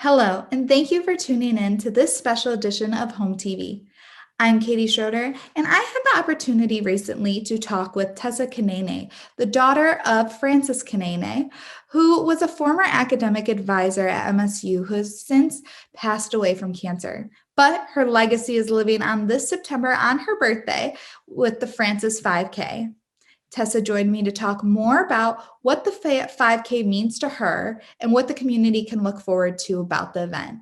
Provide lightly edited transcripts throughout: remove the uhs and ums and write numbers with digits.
Hello, and thank you for tuning in to this special edition of Home TV. I'm Katie Schroeder, and I had the opportunity recently to talk with Tessa Kaneene, the daughter of Francis Kaneene, who was a former academic advisor at MSU who has since passed away from cancer. But her legacy is living on this September on her birthday with the Francis 5K. Tessa joined me to talk more about what the 5K means to her and what the community can look forward to about the event.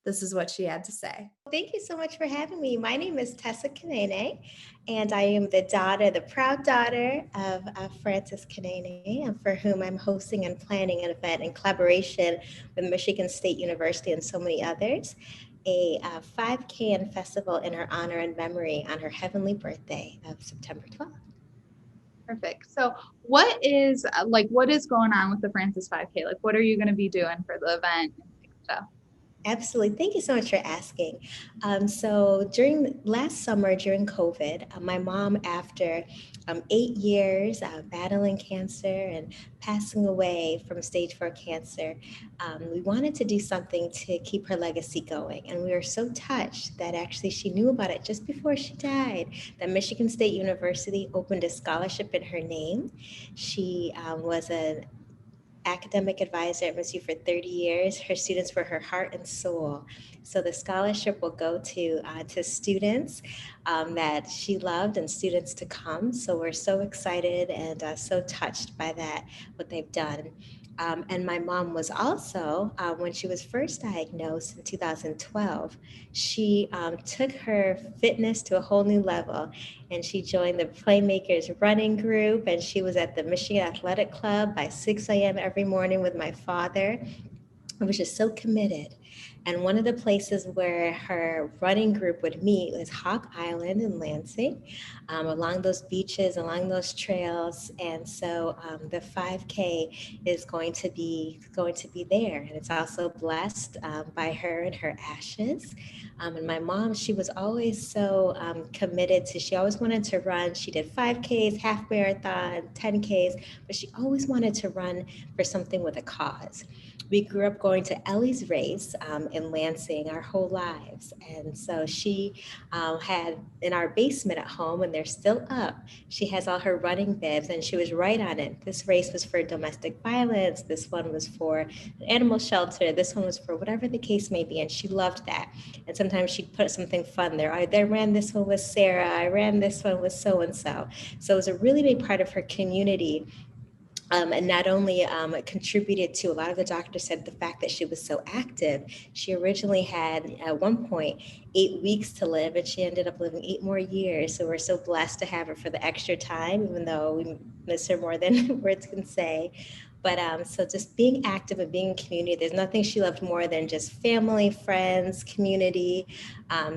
This is what she had to say. Thank you so much for having me. My name is Tessa Kaneene, and I am the proud daughter of Francis Kaneene, for whom I'm hosting and planning an event in collaboration with Michigan State University and so many others, a 5K and festival in her honor and memory on her heavenly birthday of September 12th. Perfect. So what is going on with the Francis 5K? Like, what are you going to be doing for the event and stuff? Absolutely. Thank you so much for asking. So during last summer, during COVID, my mom, after 8 years battling cancer and passing away from stage 4 cancer, we wanted to do something to keep her legacy going. And we were so touched that actually she knew about it just before she died, that Michigan State University opened a scholarship in her name. She was an academic advisor at MSU for 30 years. Her students were her heart and soul. So the scholarship will go to students that she loved and students to come. So we're so excited and so touched by that, what they've done. And my mom was also, when she was first diagnosed in 2012, she took her fitness to a whole new level, and she joined the Playmakers running group, and she was at the Michigan Athletic Club by 6 a.m. every morning with my father. I was just so committed. And one of the places where her running group would meet was Hawk Island in Lansing, along those beaches, along those trails. And so the 5K is going to be there. And it's also blessed by her and her ashes. And my mom, she was always so committed to, she always wanted to run. She did 5Ks, half marathon, 10Ks, but she always wanted to run for something with a cause. We grew up going to Ellie's race in Lansing our whole lives. And so she had in our basement at home, and they're still up, she has all her running bibs, and she was right on it. This race was for domestic violence. This one was for an animal shelter. This one was for whatever the case may be. And she loved that. And sometimes she'd put something fun there. I ran this one with Sarah. I ran this one with so-and-so. So it was a really big part of her community, and not only it contributed to, a lot of the doctors said, the fact that she was so active. She originally had at one point 8 weeks to live, and she ended up living 8 more years. So we're so blessed to have her for the extra time, even though we miss her more than words can say. But so just being active and being in community, there's nothing she loved more than just family, friends, community.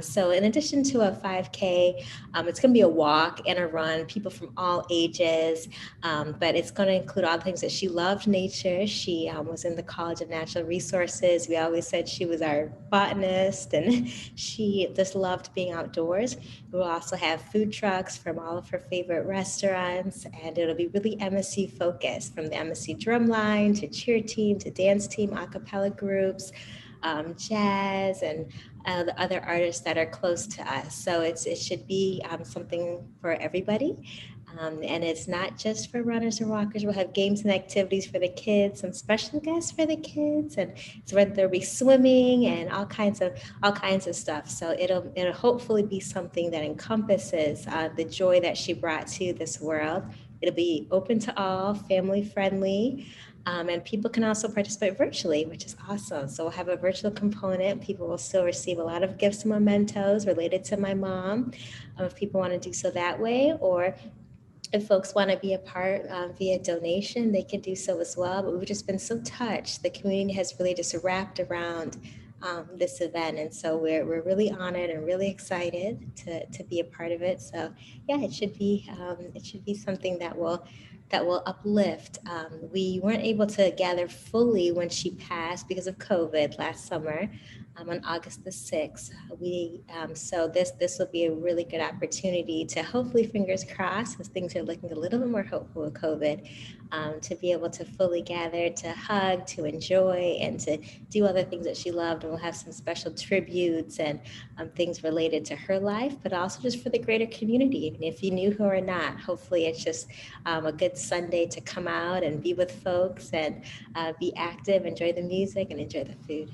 So in addition to a 5K, it's going to be a walk and a run, people from all ages, but it's going to include all the things that she loved: nature. She was in the College of Natural Resources. We always said she was our botanist, and she just loved being outdoors. We'll also have food trucks from all of her favorite restaurants, and it'll be really MSU focused, from the MSU drumline to cheer team to dance team, a cappella groups, jazz, and the other artists that are close to us. So it should be something for everybody. And it's not just for runners and walkers. We'll have games and activities for the kids, some special guests for the kids, and so there'll be swimming and all kinds of stuff. So it'll hopefully be something that encompasses the joy that she brought to this world. It'll be open to all, family friendly. And people can also participate virtually, which is awesome. So we'll have a virtual component. People will still receive a lot of gifts and mementos related to my mom, if people want to do so that way, or if folks want to be a part via donation, they can do so as well. But we've just been so touched. The community has really just wrapped around this event. And so we're really honored and really excited to be a part of it. So yeah, it should be something that will uplift. We weren't able to gather fully when she passed because of COVID last summer. on August the 6th. So this will be a really good opportunity to hopefully, fingers crossed, as things are looking a little bit more hopeful with COVID, to be able to fully gather, to hug, to enjoy, and to do other things that she loved. And we'll have some special tributes and things related to her life, but also just for the greater community. Even if you knew her or not, hopefully it's just a good Sunday to come out and be with folks and be active, enjoy the music, and enjoy the food.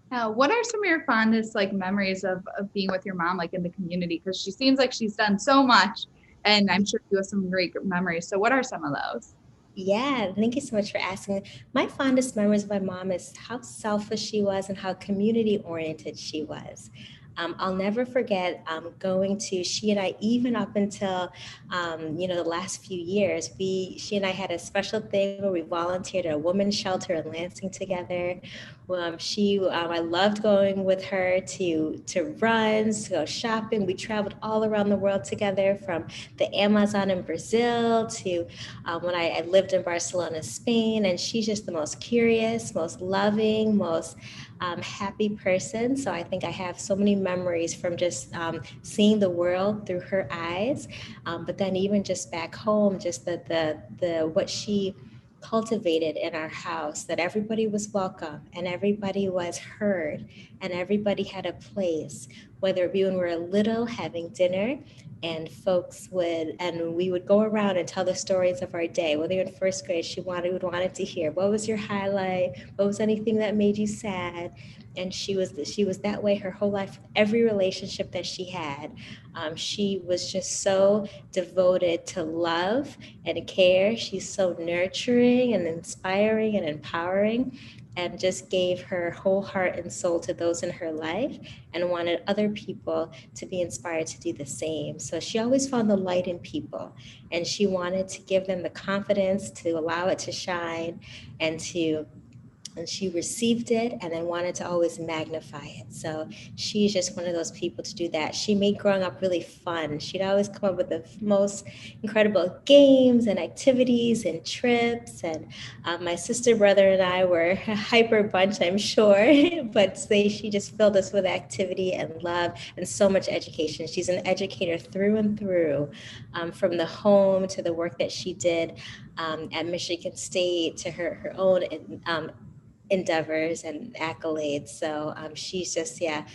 What are some of your fondest like memories of being with your mom like in the community? Because she seems like she's done so much, and I'm sure you have some great memories. So what are some of those? Yeah, thank you so much for asking. My fondest memories of my mom is how selfless she was and how community oriented she was. I'll never forget going to she and I, even up until the last few years. She and I had a special thing where we volunteered at a women's shelter in Lansing together. I loved going with her to runs, to go shopping. We traveled all around the world together, from the Amazon in Brazil to when I lived in Barcelona, Spain. And she's just the most curious, most loving, most happy person. So I think I have so many memories from just seeing the world through her eyes. But then even just back home, just the what she cultivated in our house, that everybody was welcome and everybody was heard and everybody had a place, whether it be when we were little having dinner and we would go around and tell the stories of our day. Whether you're in first grade, wanted to hear, what was your highlight? What was anything that made you sad? And she was that way her whole life. Every relationship that she had, she was just so devoted to love and care. She's so nurturing and inspiring and empowering, and just gave her whole heart and soul to those in her life and wanted other people to be inspired to do the same. So she always found the light in people, and she wanted to give them the confidence to allow it to shine, and to and she received it and then wanted to always magnify it. So she's just one of those people to do that. She made growing up really fun. She'd always come up with the most incredible games and activities and trips. And my sister, brother, and I were a hyper bunch, I'm sure, but she just filled us with activity and love and so much education. She's an educator through and through, from the home to the work that she did at Michigan State to her own endeavors and accolades. So she's just, yeah,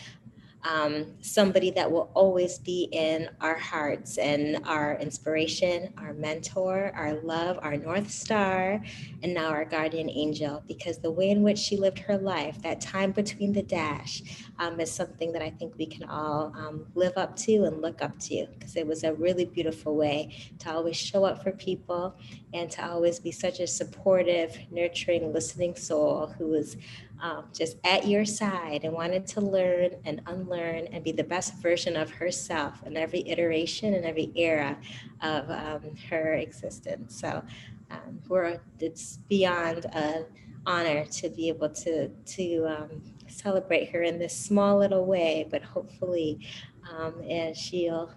somebody that will always be in our hearts and our inspiration, our mentor, our love, our North Star, and now our guardian angel. Because the way in which she lived her life, that time between the dash, is something that I think we can all live up to and look up to. Because it was a really beautiful way to always show up for people and to always be such a supportive, nurturing, listening soul who was just at your side and wanted to learn and unlearn and be the best version of herself in every iteration and every era of her existence. So it's beyond an honor to be able to celebrate her in this small little way, but hopefully and she'll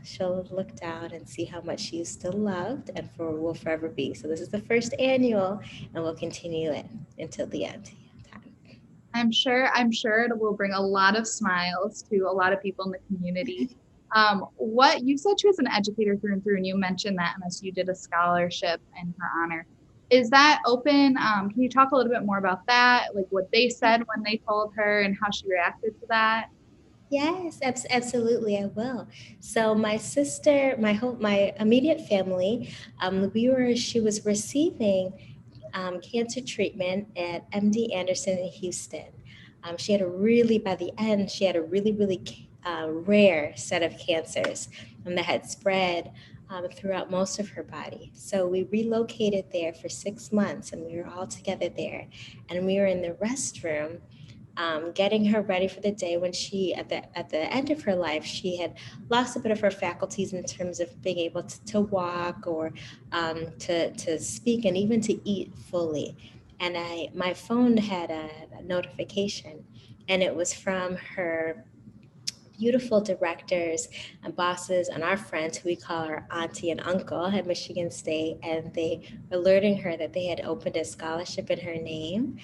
look down and see how much she's still loved and will forever be. So this is the first annual, and we'll continue it until the end. I'm sure it will bring a lot of smiles to a lot of people in the community. What you said, she was an educator through and through, and you mentioned that MSU did a scholarship in her honor. Is that open? Can you talk a little bit more about that? Like what they said when they told her and how she reacted to that? Yes, absolutely, I will. So my sister, my immediate family, she was receiving cancer treatment at MD Anderson in Houston. By the end, she had a really rare set of cancers that had spread throughout most of her body. So we relocated there for 6 months, and we were all together there. And we were in the restroom getting her ready for the day when at the end of her life, she had lost a bit of her faculties in terms of being able to walk or to speak and even to eat fully. And my phone had a notification, and it was from her beautiful directors and bosses and our friends, who we call our auntie and uncle at Michigan State, and they were alerting her that they had opened a scholarship in her name,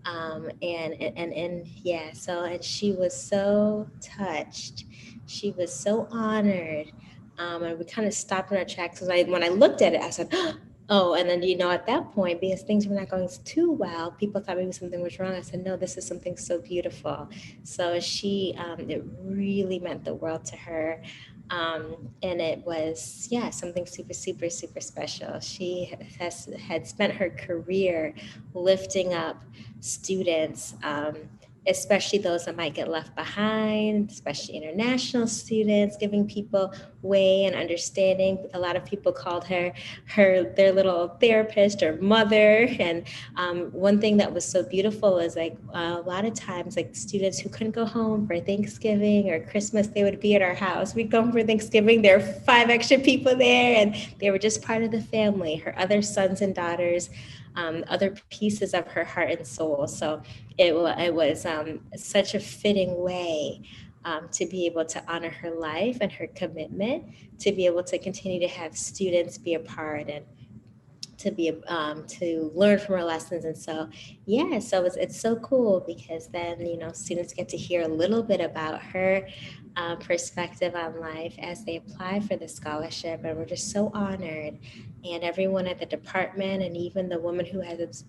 And yeah, so, and she was so touched. She was so honored. And we kind of stopped in our tracks. Because when I looked at it, I said, oh, and then, at that point, because things were not going too well, people thought maybe something was wrong. I said, no, this is something so beautiful. So it really meant the world to her. And it was, yeah, something super, super, super special. She had spent her career lifting up students, especially those that might get left behind, especially international students, giving people way and understanding. A lot of people called her their little therapist or mother. And one thing that was so beautiful is like a lot of times, like students who couldn't go home for Thanksgiving or Christmas, they would be at our house. We'd come for Thanksgiving. There were 5 extra people there, and they were just part of the family. Her other sons and daughters, other pieces of her heart and soul. So it was such a fitting way to be able to honor her life and her commitment, to be able to continue to have students be a part and to learn from her lessons. And so, yeah, so it's so cool because then students get to hear a little bit about her perspective on life as they apply for the scholarship, and we're just so honored. And everyone at the department and even the woman who has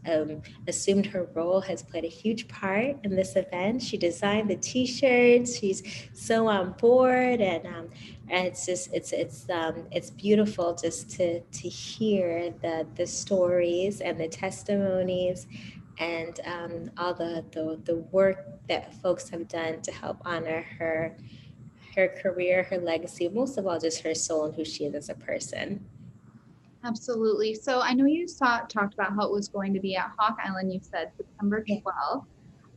assumed her role has played a huge part in this event. She designed the T-shirts. She's so on board, and it's just it's beautiful just to hear the stories and the testimonies, and all the work that folks have done to help honor her career, her legacy, most of all just her soul and who she is as a person. Absolutely. So I know you talked about how it was going to be at Hawk Island. You said September Yeah.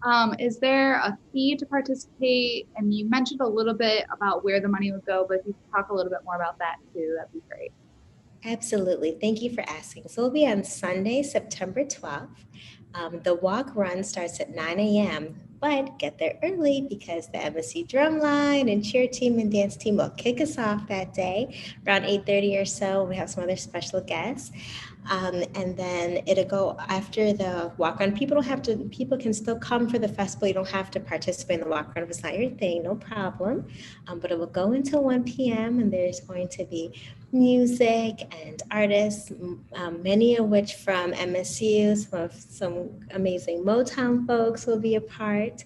12th. Is there a fee to participate? And you mentioned a little bit about where the money would go, but if you could talk a little bit more about that too, that'd be great. Absolutely. Thank you for asking. So it'll be on Sunday, September 12th. The walk run starts at 9 a.m., but get there early because the MSC drumline and cheer team and dance team will kick us off that day around 8:30 or so. We have some other special guests. And then it'll go after the walk run. People can still come for the festival. You don't have to participate in the walk run if it's not your thing, no problem. But it will go until 1 p.m. and there's going to be music and artists, many of which from MSU. Some amazing Motown folks will be a part.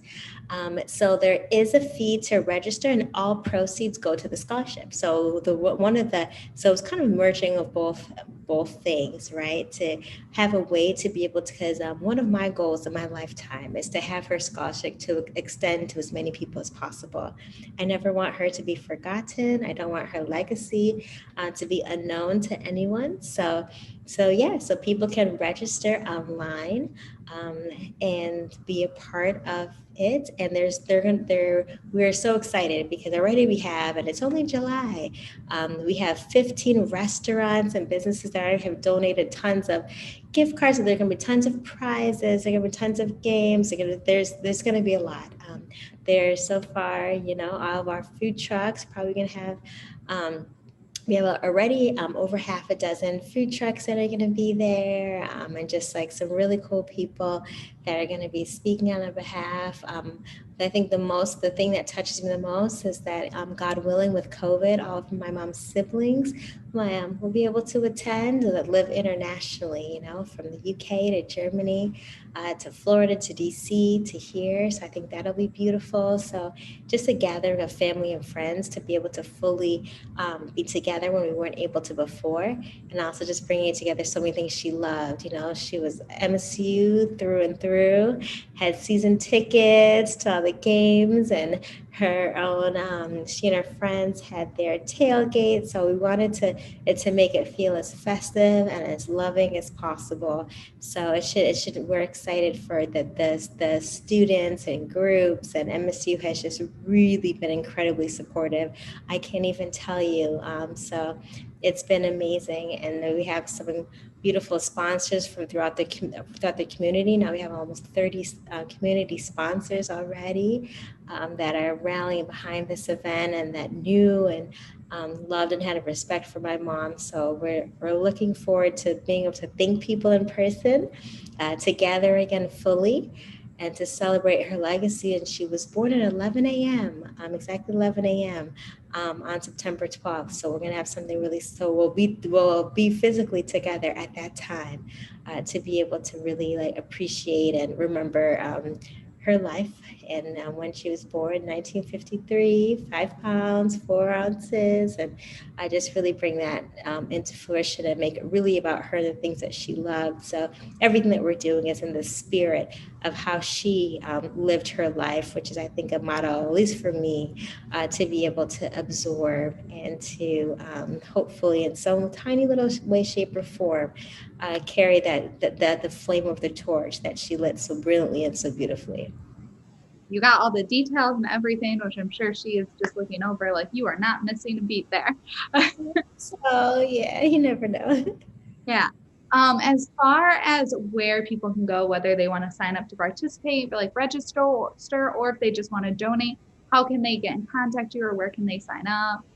So there is a fee to register, and all proceeds go to the scholarship. So so it's kind of merging of both things, right? To have a way to be able to, because one of my goals in my lifetime is to have her scholarship to extend to as many people as possible. I never want her to be forgotten. I don't want her legacy to be unknown to anyone. So yeah, so people can register online, um, and be a part of it. And we're so excited because already we have, and it's only July. We have 15 restaurants and businesses that already have donated tons of gift cards. So there are going to be tons of prizes. There are going to be tons of games. There's going to be a lot. There's so far, all of our food trucks probably going to have. We have already over half a dozen food trucks that are going to be there, and just like some really cool people that are going to be speaking on our behalf. I think the thing that touches me the most is that, God willing, with COVID, all of my mom's siblings will be able to attend, that live internationally, from the UK to Germany, to Florida to DC to here. So I think that'll be beautiful. So just a gathering of family and friends to be able to fully be together when we weren't able to before, and also just bringing together so many things she loved. She was MSU through and through, had season tickets to all the games, and her own. She and her friends had their tailgate, so we wanted to make it feel as festive and as loving as possible. So we're excited for the students and groups, and MSU has just really been incredibly supportive. I can't even tell you. So it's been amazing, and we have some beautiful sponsors from throughout the community. Now we have almost 30 community sponsors already, that are rallying behind this event and that knew and loved and had a respect for my mom. So we're looking forward to being able to thank people in person, to gather again fully. and to celebrate her legacy. And she was born at 11 a.m., exactly 11 a.m. On September 12th. So we're going to have something really, so we'll be physically together at that time to be able to really like appreciate and remember her life. And when she was born, 1953, 5 pounds, 4 ounces. And I just really bring that into fruition and make it really about her and the things that she loved. So everything that we're doing is in the spirit of how she lived her life, which is, I think, a motto, at least for me, to be able to absorb and to hopefully, in some tiny little way, shape, or form, carry the flame of the torch that she lit so brilliantly and so beautifully. You got all the details and everything, which I'm sure she is just looking over like you are not missing a beat there. So yeah, you never know. Yeah. As far as where people can go, whether they want to sign up to participate, like register, or if they just want to donate, how can they get in contact you or where can they sign up?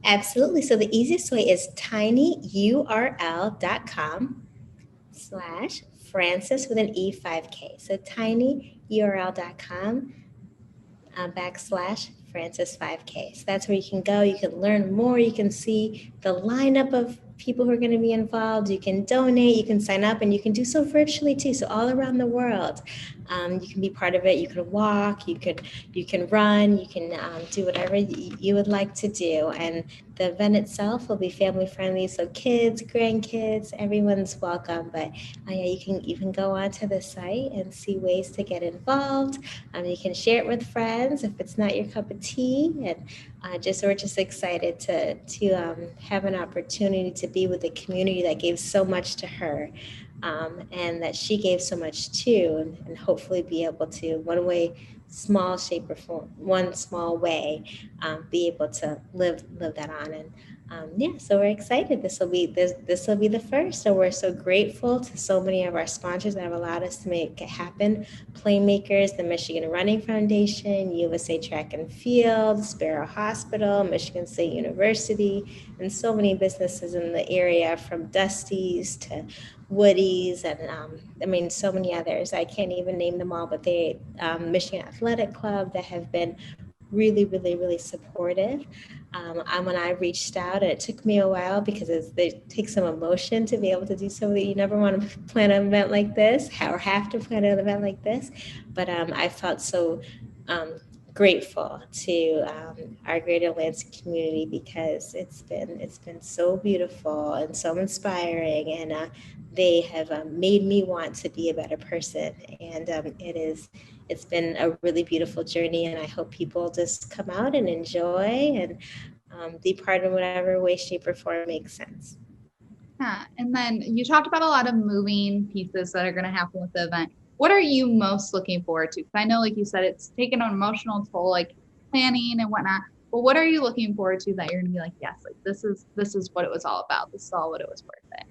Absolutely. So the easiest way is tinyurl.com/Frances with an E5K. So tinyurl.com /Francis 5K. So that's where you can go. You can learn more. You can see the lineup of people who are going to be involved. You can donate. You can sign up, and you can do so virtually too. So all around the world, you can be part of it. You can walk. You can run. You can do whatever you would like to do. And the event itself will be family friendly. So kids, grandkids, everyone's welcome. But yeah, you can go onto the site and see ways to get involved. You can share it with friends if it's not your cup of tea, and we're just excited to have an opportunity to be with a community that gave so much to her, and that she gave so much to, and hopefully be able to one way, small shape or form, one small way, be able to live that on. And yeah, so we're excited. This will be the first. So we're so grateful to so many of our sponsors that have allowed us to make it happen. Playmakers, the Michigan Running Foundation, USA Track and Field, Sparrow Hospital, Michigan State University, and so many businesses in the area, from Dusty's to Woody's, and I mean, so many others. I can't even name them all, but they, Michigan Athletic Club, that have been really, really, really supportive. When I reached out, and it took me a while because it takes some emotion to be able to do something. You never want to plan an event like this, or have to plan an event like this. But I felt so grateful to our Greater Lansing community, because it's been so beautiful and so inspiring, and they have made me want to be a better person. And it's been a really beautiful journey, and I hope people just come out and enjoy and be part in whatever way, shape, or form makes sense. Yeah. And then you talked about a lot of moving pieces that are going to happen with the event. What are you most looking forward to? Because I know, like you said, it's taken an emotional toll, like planning and whatnot. But what are you looking forward to that you're going to be like, yes, like this is what it was all about. This is all what it was worth it.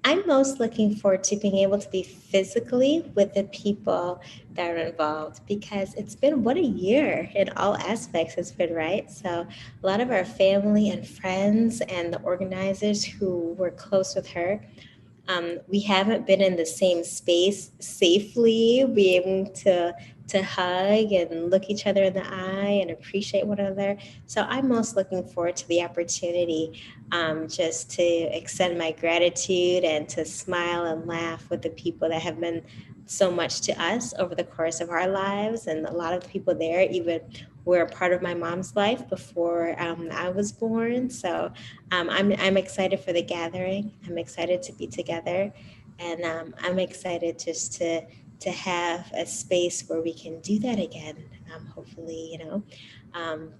I'm most looking forward to being able to be physically with the people that are involved, because it's been, what, a year in all aspects it's been, right? So a lot of our family and friends and the organizers who were close with her, we haven't been in the same space safely, be able to hug and look each other in the eye and appreciate one another. So I'm most looking forward to the opportunity, just to extend my gratitude and to smile and laugh with the people that have been so much to us over the course of our lives. And a lot of people there even were a part of my mom's life before I was born. So I'm excited for the gathering. I'm excited to be together, and I'm excited just to have a space where we can do that again. Hopefully,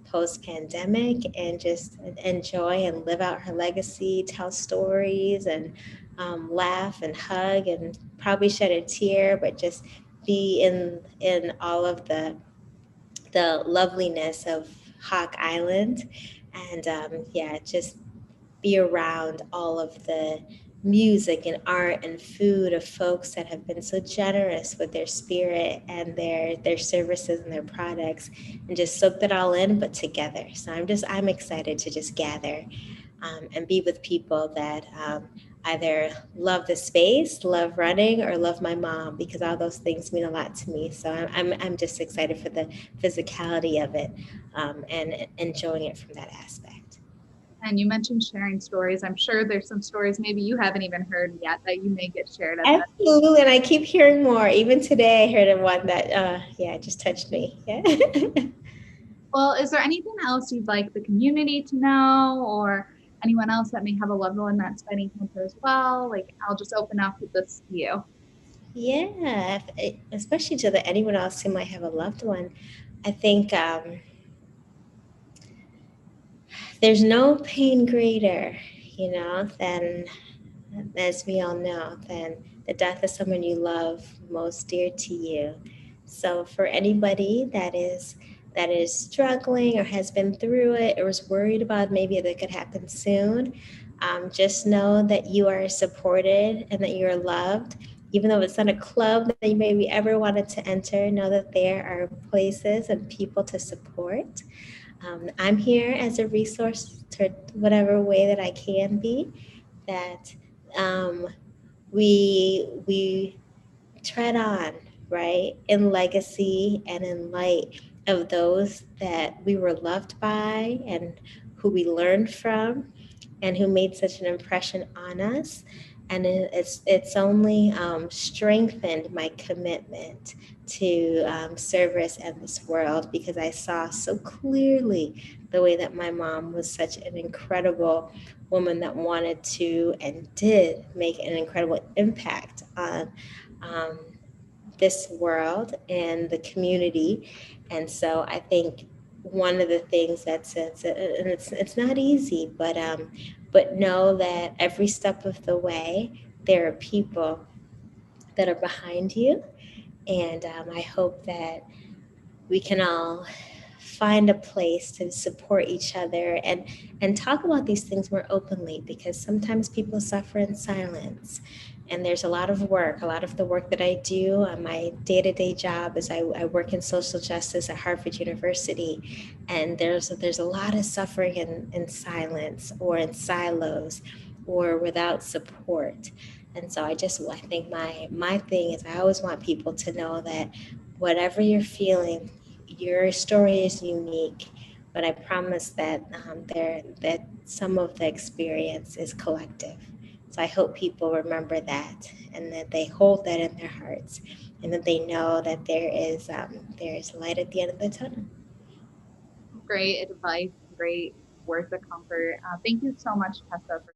post pandemic, and just enjoy and live out her legacy, tell stories, and laugh and hug, and probably shed a tear, but just be in all of the loveliness of Hawk Island, and yeah, just be around all of the music and art and food of folks that have been so generous with their spirit and their services and their products, and just soak that all in, but together. So I'm excited to just gather, and be with people that either love the space, love running, or love my mom, because all those things mean a lot to me. So I'm just excited for the physicality of it, and enjoying it from that aspect. And you mentioned sharing stories. I'm sure there's some stories maybe you haven't even heard yet that you may get shared at that. Absolutely, and I keep hearing more. Even today, I heard of one that, yeah, just touched me. Yeah. Well, is there anything else you'd like the community to know or anyone else that may have a loved one that's fighting cancer as well? Like, I'll just open up with this to you. Yeah, especially to anyone else who might have a loved one. I think there's no pain greater, than, as we all know, than the death of someone you love most dear to you. So for anybody that is struggling or has been through it or is worried about maybe that could happen soon, just know that you are supported and that you're loved. Even though it's not a club that you maybe ever wanted to enter, know that there are places and people to support. I'm here as a resource to whatever way that I can be. That um, we tread on, right, in legacy and in light of those that we were loved by and who we learned from and who made such an impression on us. And it's only strengthened my commitment to service in this world, because I saw so clearly the way that my mom was such an incredible woman that wanted to and did make an incredible impact on um, this world and the community. And so I think one of the things and it's not easy, but know that every step of the way there are people that are behind you, and I hope that we can all find a place to support each other and talk about these things more openly, because sometimes people suffer in silence. And there's a lot of the work that I do on my day-to-day job is I work in social justice at Harvard University, and there's a lot of suffering in silence or in silos or without support. And so I think my thing is I always want people to know that whatever you're feeling, your story is unique, but I promise that that some of the experience is collective. So I hope people remember that, and that they hold that in their hearts, and that they know that there is light at the end of the tunnel. Great advice, great words of comfort. Thank you so much, Tessa, for